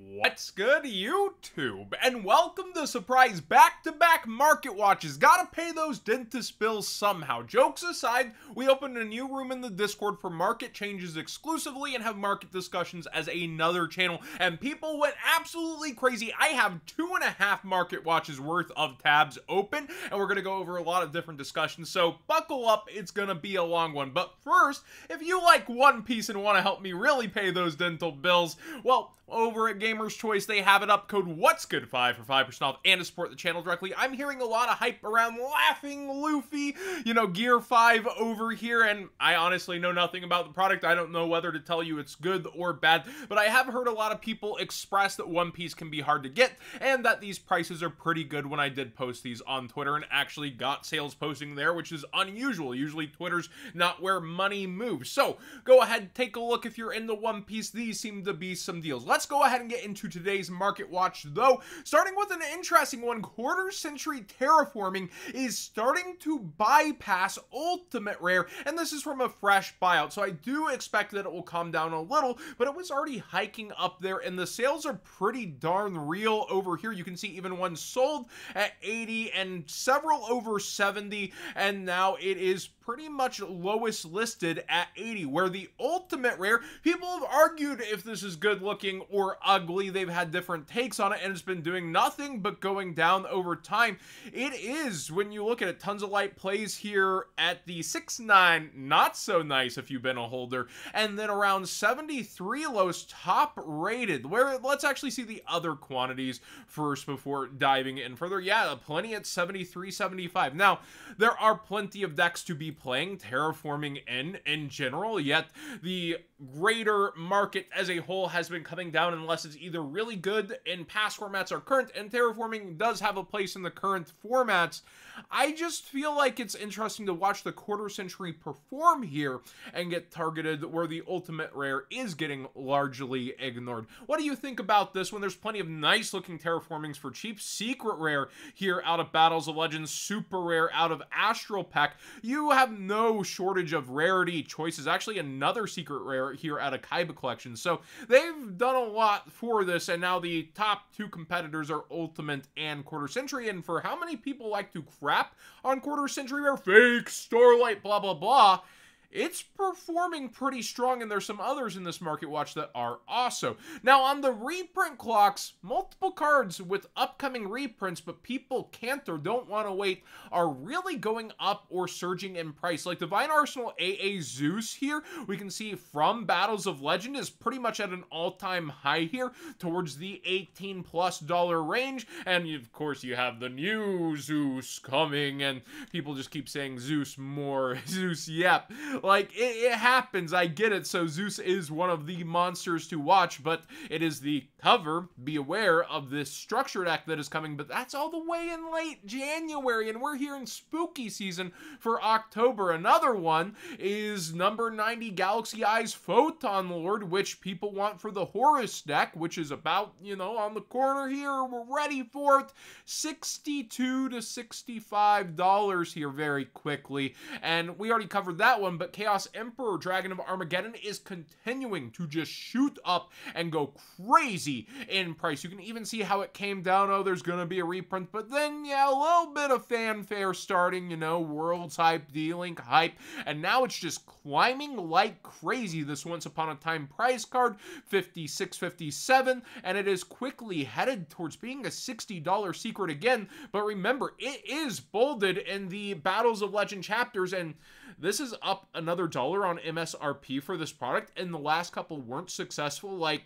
What's good, YouTube? And welcome to surprise back-to-back market watches. Gotta pay those dentist bills somehow. Jokes aside, we opened a new room in the Discord for market changes exclusively and have market discussions as another channel. And people went absolutely crazy. I have 2.5 market watches worth of tabs open, and we're gonna go over a lot of different discussions. So buckle up, it's gonna be a long one. But first, if you like One Piece and want to help me really pay those dental bills, well, over at Gamer's Choice, they have it up, code What's Good 5 for 5% off, and to support the channel directly. I'm hearing a lot of hype around Laughing Luffy, Gear 5 over here, and I honestly know nothing about the product. I don't know whether to tell you it's good or bad, but I have heard a lot of people express that One Piece can be hard to get, and that these prices are pretty good when I did post these on Twitter, and actually got sales posting there, which is unusual. Usually Twitter's not where money moves. So, go ahead, take a look if you're into One Piece. These seem to be some deals. Let's go ahead and get into today's market watch, though, starting with an interesting one. Quarter Century Terraforming is starting to bypass Ultimate Rare, and this is from a fresh buyout, so I do expect that it will calm down a little, but it was already hiking up there, and the sales are pretty darn real over here. You can see even one sold at 80 and several over 70, and now it is pretty much lowest listed at 80, where the Ultimate Rare, people have argued if this is good looking or ugly. They've had different takes on it, and it's been doing nothing but going down over time. It is, when you look at it, tons of light plays here at the 6.9, not so nice if you've been a holder, and then around 73 lows, top rated, where let's actually see the other quantities first before diving in further. Yeah, plenty at 73, 75. Now, there are plenty of decks to be playing Terraforming in general, yet the greater market as a whole has been coming down unless it's either really good in past formats or current, and Terraforming does have a place in the current formats. I just feel like it's interesting to watch the Quarter Century perform here and get targeted where the Ultimate Rare is getting largely ignored. What do you think about this when there's plenty of nice looking Terraformings for cheap? Secret Rare here out of Battles of Legends, Super Rare out of Astral Pack. You have no shortage of rarity choices. Actually, another Secret Rare here out of Kaiba Collection. So they've done a lot for this, and now the top two competitors are Ultimate and Quarter Century. And for how many people like to crap on Quarter Century Rare, fake, Starlight, blah, blah, blah, it's performing pretty strong, and there's some others in this market watch that are also. Now, on the reprint clocks, multiple cards with upcoming reprints, but people can't or don't want to wait, are really going up or surging in price. Like Divine Arsenal AA Zeus here, we can see from Battles of Legend is pretty much at an all-time high here, towards the $18+ range, and of course you have the new Zeus coming, and people just keep saying Zeus more, Zeus, yep. Like, it happens, I get it. So Zeus is one of the monsters to watch, but it is the cover. Be aware of this structure deck that is coming, but that's all the way in late January, and we're here in spooky season for October. Another one is number 90 Galaxy Eyes Photon Lord, which people want for the Horus deck, which is about, on the corner here. We're ready for it. $62 to $65 here very quickly, and we already covered that one, but Chaos Emperor Dragon of Armageddon is continuing to just shoot up and go crazy in price. You can even see how it came down. Oh, there's going to be a reprint, but then, yeah, a little bit of fanfare starting, Worlds hype, D-Link hype, and now it's just climbing like crazy. This Once Upon a Time price card, 56, 57, and it is quickly headed towards being a $60 secret again. But remember, it is bolded in the Battles of Legend chapters, and this is up another $1 on MSRP for this product, and the last couple weren't successful. Like,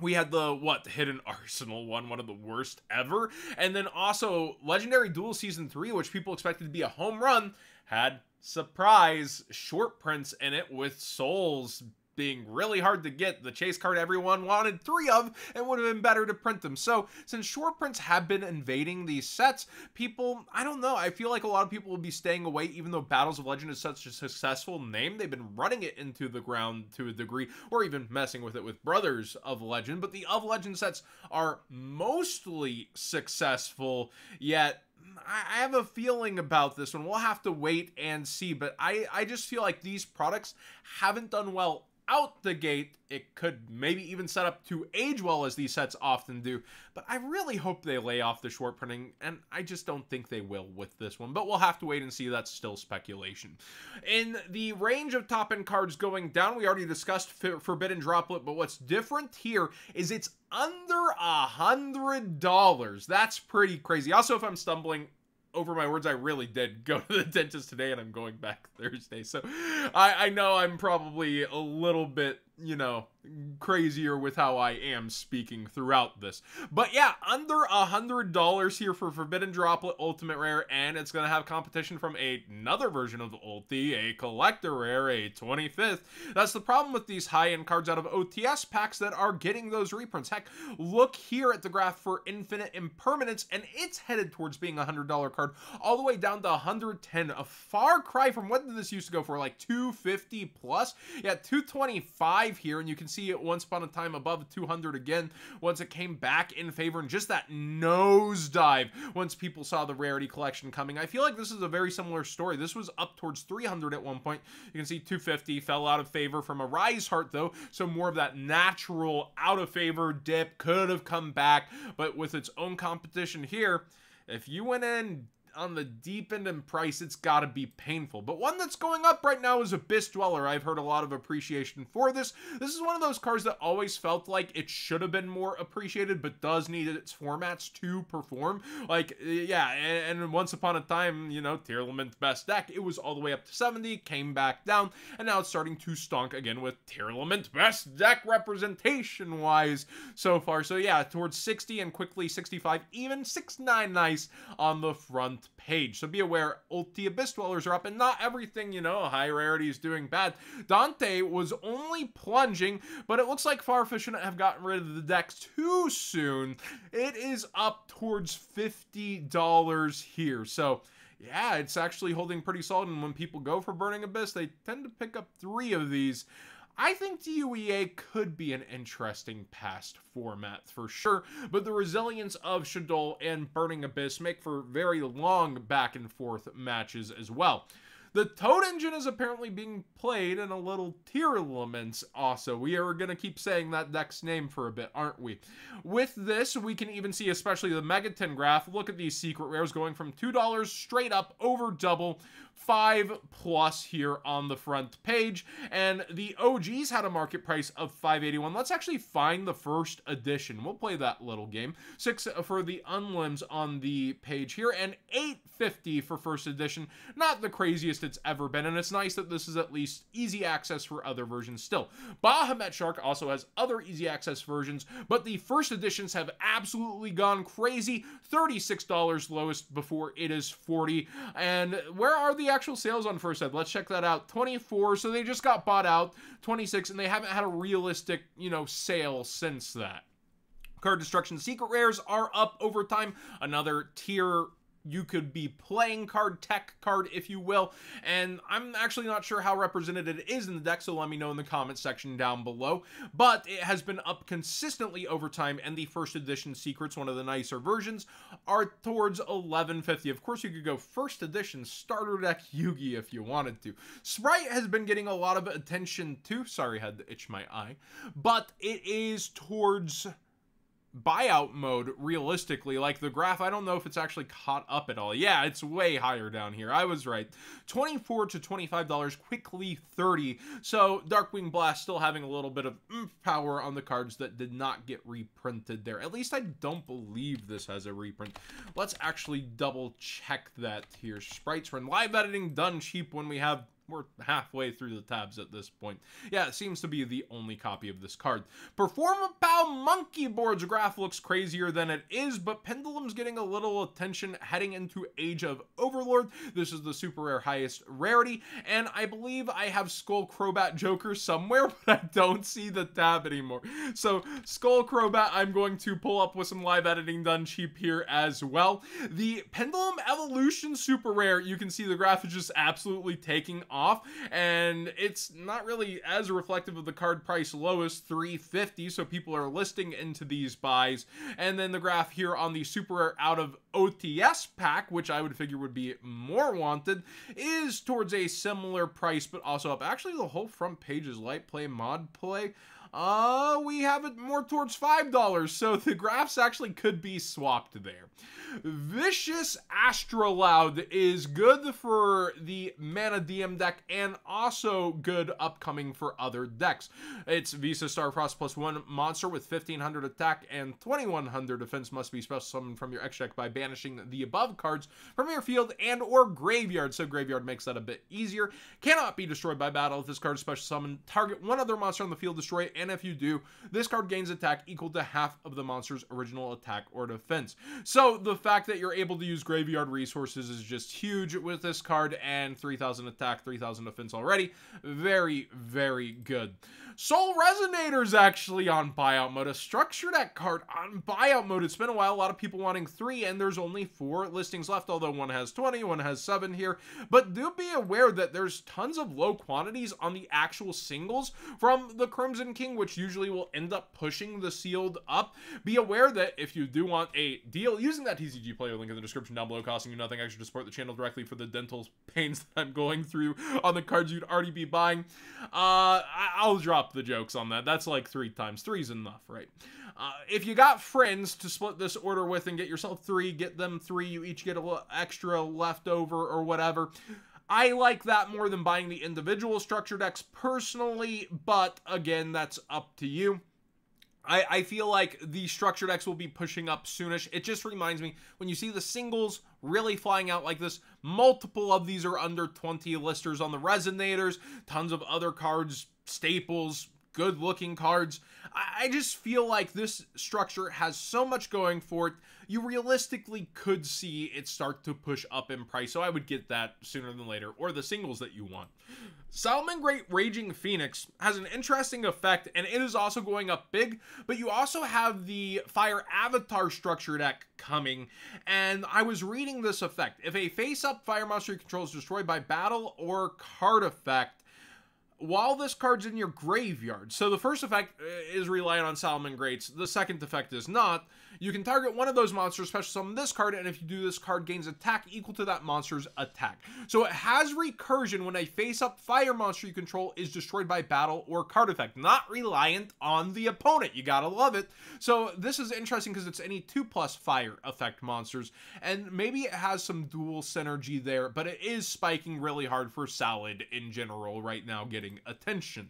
we had the Hidden Arsenal one of the worst ever, and then also Legendary Duel Season 3, which people expected to be a home run, had surprise short prints in it with souls being really hard to get. The chase card everyone wanted 3 of, and would have been better to print them. So, since short prints have been invading these sets, people, I don't know, I feel like a lot of people will be staying away, even though Battles of Legend is such a successful name. They've been running it into the ground to a degree, or even messing with it with Brothers of Legend, but the of Legend sets are mostly successful, yet I have a feeling about this one. We'll have to wait and see, but I just feel like these products haven't done well out the gate, it could maybe even set up to age well, as these sets often do, but I really hope they lay off the short printing, and I just don't think they will with this one, but we'll have to wait and see. That's still speculation. In the range of top-end cards going down, we already discussed Forbidden Droplet, but what's different here is it's under $100. That's pretty crazy. Also, if I'm stumbling over my words, I really did go to the dentist today, and I'm going back Thursday, so I know I'm probably a little bit, you know, crazier with how I am speaking throughout this. But yeah, under $100 here for Forbidden Droplet Ultimate Rare, and it's going to have competition from another version of the Ulti, a Collector Rare, a 25th. That's the problem with these high-end cards out of OTS packs that are getting those reprints. Heck, look here at the graph for Infinite Impermanence, and it's headed towards being a $100 card, all the way down to 110. A far cry from what did this used to go for, like 250 plus? Yeah, 225 here, and you can see it once upon a time above 200 again once it came back in favor, and just that nosedive once people saw the rarity collection coming. I feel like this is a very similar story. This was up towards 300 at one point. You can see 250 fell out of favor from a Rise Heart though, so more of that natural out of favor dip could have come back, but with its own competition here, if you went in on the deep end in price, it's got to be painful. But one that's going up right now is Abyss Dweller. I've heard a lot of appreciation for this. This is one of those cards that always felt like it should have been more appreciated, but does need its formats to perform. Like, yeah, and once upon a time, you know, Tearlament best deck, it was all the way up to 70, came back down, and now it's starting to stonk again with Tearlament best deck representation-wise so far. So yeah, towards 60 and quickly 65, even 69 nice on the front page. So be aware, Ulti Abyss Dwellers are up, and not everything, you know, high rarity is doing bad. Dante was only plunging, but it looks like Farfetch shouldn't have gotten rid of the deck too soon. It is up towards $50 here. So yeah, it's actually holding pretty solid, and when people go for Burning Abyss, they tend to pick up 3 of these. I think DUEA could be an interesting past format for sure, but the resilience of Shaddoll and Burning Abyss make for very long back and forth matches as well. The Toad Engine is apparently being played in a little Tearlaments also. We are going to keep saying that deck's name for a bit, aren't we? With this, we can even see, especially the Megaton graph, look at these secret rares going from $2 straight up over double, 5+ here on the front page, and the OGs had a market price of $581. Let's actually find the first edition. We'll play that little game. 6 for the Unlimbs on the page here, and $850 for first edition. Not the craziest it's ever been, and it's nice that this is at least easy access for other versions still. Bahamut Shark also has other easy access versions, but the first editions have absolutely gone crazy. $36 lowest before it is $40. And where are the actual sales on first ed? Let's check that out. 24, so they just got bought out. 26, and they haven't had a realistic, you know, sale since that. Card Destruction secret rares are up over time. Another tier you could be playing card, tech card, if you will, and I'm actually not sure how represented it is in the deck, so let me know in the comment section down below, but it has been up consistently over time, and the first edition secrets, one of the nicer versions, are towards $11.50. Of course, you could go first edition starter deck Yugi if you wanted to. Sprite has been getting a lot of attention too. Sorry, had to itch my eye, but it is towards buyout mode realistically. Like the graph, I don't know if it's actually caught up at all. Yeah, it's way higher down here. I was right. $24 to $25, quickly $30. So Darkwing Blast still having a little bit of power on the cards that did not get reprinted there. At least I don't believe this has a reprint. Let's actually double check that here. Sprites run live editing done cheap when we're halfway through the tabs at this point. Yeah, it seems to be the only copy of this card. Performapal Monkey Board's graph looks crazier than it is, but Pendulum's getting a little attention heading into Age of Overlord. This is the super rare highest rarity, and I believe I have Skull Crobat Joker somewhere, but I don't see the tab anymore. So Skull Crobat, I'm going to pull up with some live editing done cheap here as well. The Pendulum Evolution super rare, you can see the graph is just absolutely taking off, and it's not really as reflective of the card price lowest, $350, so people are listing into these buys. And then the graph here on the super rare out of OTS pack, which I would figure would be more wanted, is towards a similar price, but also up. Actually, the whole front page is light play, mod play. We have it more towards $5, so the graphs actually could be swapped there. Vicious Astrolaud is good for the Mana DM deck and also good upcoming for other decks. It's Visa Starfrost +1 monster with 1500 attack and 2100 defense, must be special summoned from your X deck by banishing the above cards from your field and or graveyard, so graveyard makes that a bit easier. Cannot be destroyed by battle. If this card is special summoned, target one other monster on the field, destroy it, and if you do, this card gains attack equal to half of the monster's original attack or defense. So the fact that you're able to use graveyard resources is just huge with this card, and 3000 attack, 3000 defense already. Very, very good. Soul Resonator's actually on buyout mode. A structure deck card on buyout mode. It's been a while. A lot of people wanting 3, and there's only 4 listings left, although one has 20, one has 7 here. But do be aware that there's tons of low quantities on the actual singles from the Crimson King, which usually will end up pushing the sealed up. Be aware that if you do want a deal, using that TCG player link in the description down below, costing you nothing extra to support the channel directly for the dental pains that I'm going through on the cards you'd already be buying, I'll drop the jokes on that. That's like 3 times. 3's enough, right? If you got friends to split this order with and get yourself 3, get them 3, you each get a little extra left over or whatever. I like that more than buying the individual structure decks personally, but again, that's up to you. I feel like the structure decks will be pushing up soonish. It just reminds me, when you see the singles really flying out like this, multiple of these are under 20 listers on the Resonators, tons of other cards, staples, good looking cards. I just feel like this structure has so much going for it, you realistically could see it start to push up in price, so I would get that sooner than later, or the singles that you want. Salamangreat Raging Phoenix has an interesting effect, and it is also going up big, but you also have the Fire Avatar structure deck coming, and I was reading this effect. If a face-up fire monster you control is destroyed by battle or card effect, while this card's in your graveyard. So the first effect is relying on Salamangreats. The second effect is not. You can target one of those monsters, special summon this card, and if you do, this card gains attack equal to that monster's attack. So it has recursion when a face-up fire monster you control is destroyed by battle or card effect, not reliant on the opponent. You gotta love it. So this is interesting because it's any 2+ fire effect monsters, and maybe it has some dual synergy there, but it is spiking really hard for Salad in general right now, getting attention.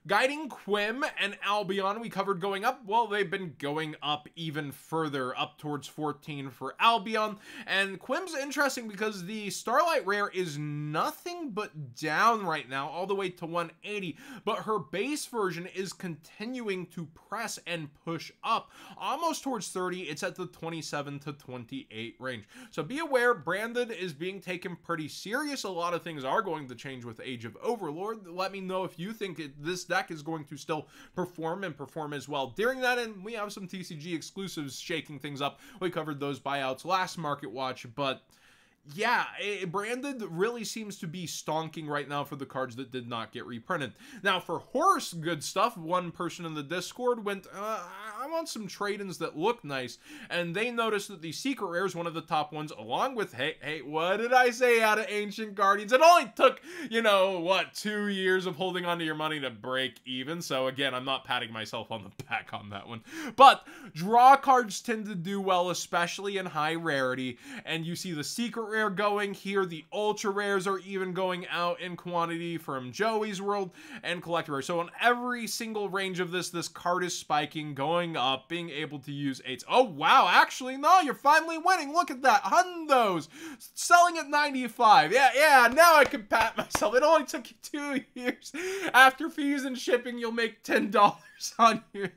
Guiding Quim and Albion, we covered going up. Well, they've been going up even further, up towards 14 for Albion. And Quim's interesting because the Starlight Rare is nothing but down right now, all the way to 180. But her base version is continuing to press and push up, almost towards 30. It's at the 27 to 28 range. So be aware, Branded is being taken pretty serious. A lot of things are going to change with Age of Overlord. Let me know if you think this deck is going to still perform and perform as well during that, and we have some TCG exclusives shaking things up. We covered those buyouts last Market Watch, but yeah, Branded really seems to be stonking right now for the cards that did not get reprinted. Now, for Horse good stuff, one person in the Discord went, I want some trade-ins that look nice, and they noticed that the Secret Rare is one of the top ones, along with, hey, what did I say out of Ancient Guardians? It only took, you know, what, 2 years of holding onto your money to break even, so again, I'm not patting myself on the back on that one. But draw cards tend to do well, especially in high rarity, and you see the Secret Rare going here. The ultra rares are even going out in quantity from Joey's World and collector rare. So on every single range of this card is spiking, going up, being able to use 8s. Oh wow, actually no, you're finally winning. Look at that, hundos, selling at 95. Yeah, now I can pat myself. It only took you 2 years. After fees and shipping, you'll make $10 on your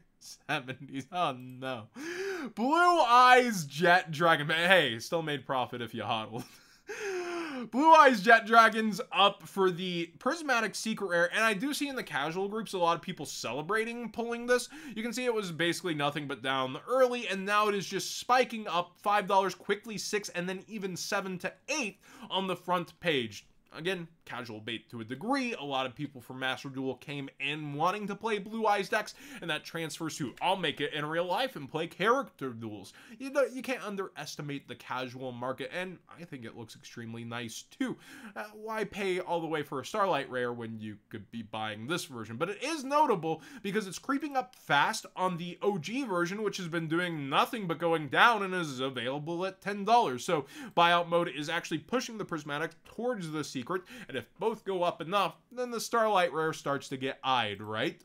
70s. Oh no. Blue Eyes Jet Dragon. Hey, still made profit if you hodled. Blue Eyes Jet Dragon's up for the Prismatic Secret Rare, and I do see in the casual groups a lot of people celebrating pulling this. You can see it was basically nothing but down early, and now it is just spiking up $5, quickly $6, and then even $7 to $8 on the front page. Again, casual bait to a degree. A lot of people from Master Duel came in wanting to play Blue Eyes decks, and that transfers to, I'll make it in real life and play character duels. You know, you can't underestimate the casual market, and I think it looks extremely nice too. Why pay all the way for a Starlight Rare when you could be buying this version? But it is notable because it's creeping up fast on the OG version, which has been doing nothing but going down and is available at $10. So buyout mode is actually pushing the Prismatic towards the Secret, and if both go up enough, then the Starlight Rare starts to get eyed, right?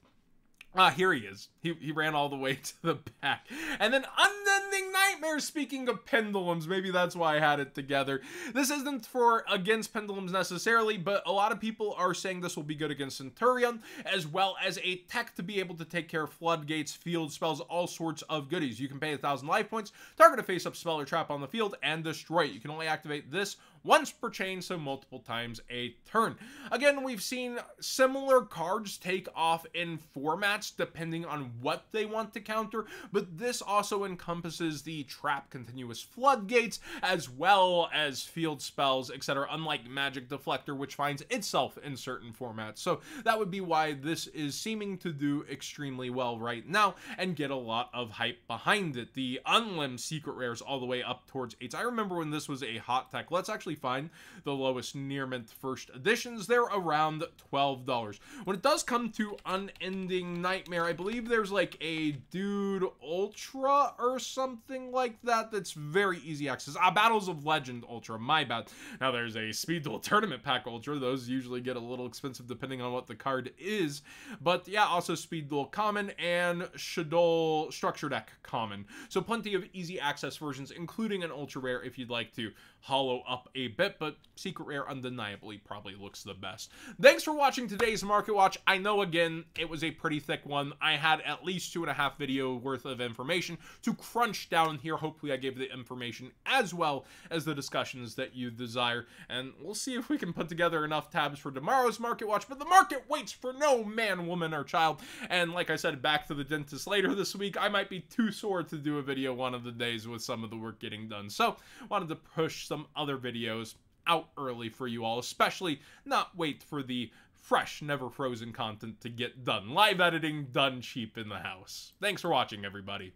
Here he is. He ran all the way to the back. And then Unending Nightmare, speaking of pendulums, maybe that's why I had it together. This isn't for against pendulums necessarily, but a lot of people are saying this will be good against Centurion, as well as a tech to be able to take care of floodgates, field spells, all sorts of goodies. You can pay 1,000 life points, target a face-up spell or trap on the field, and destroy it. You can only activate this once per chain, so multiple times a turn. Again, we've seen similar cards take off in formats depending on what they want to counter, but this also encompasses the trap continuous floodgates as well as field spells, etc., unlike Magic Deflector, which finds itself in certain formats. So that would be why this is seeming to do extremely well right now and get a lot of hype behind it. The Unlim secret rares all the way up towards 8s. I remember when this was a hot tech. Let's actually find the lowest near mint first editions. They're around $12. When it does come to Unending Nightmare, I believe there's like a Dude Ultra or something like that that's very easy access. Battles of Legend Ultra, my bad. Now there's a Speed Duel Tournament Pack Ultra. Those usually get a little expensive depending on what the card is. But yeah, also Speed Duel Common and Shadol Structure Deck Common. So plenty of easy access versions, including an Ultra Rare if you'd like to hollow up a bit, but Secret Rare undeniably probably looks the best. Thanks for watching today's Market Watch. I know, again, it was a pretty thick one. I had at least 2.5 video worth of information to crunch down here. Hopefully I gave the information as well as the discussions that you desire, and we'll see if we can put together enough tabs for tomorrow's Market Watch, but the market waits for no man, woman, or child, and like I said, back to the dentist later this week. I might be too sore to do a video one of the days with some of the work getting done, so wanted to push some other videos out early for you all, especially not wait for the fresh, never frozen content to get done. Live editing done cheap in the house. Thanks for watching, everybody.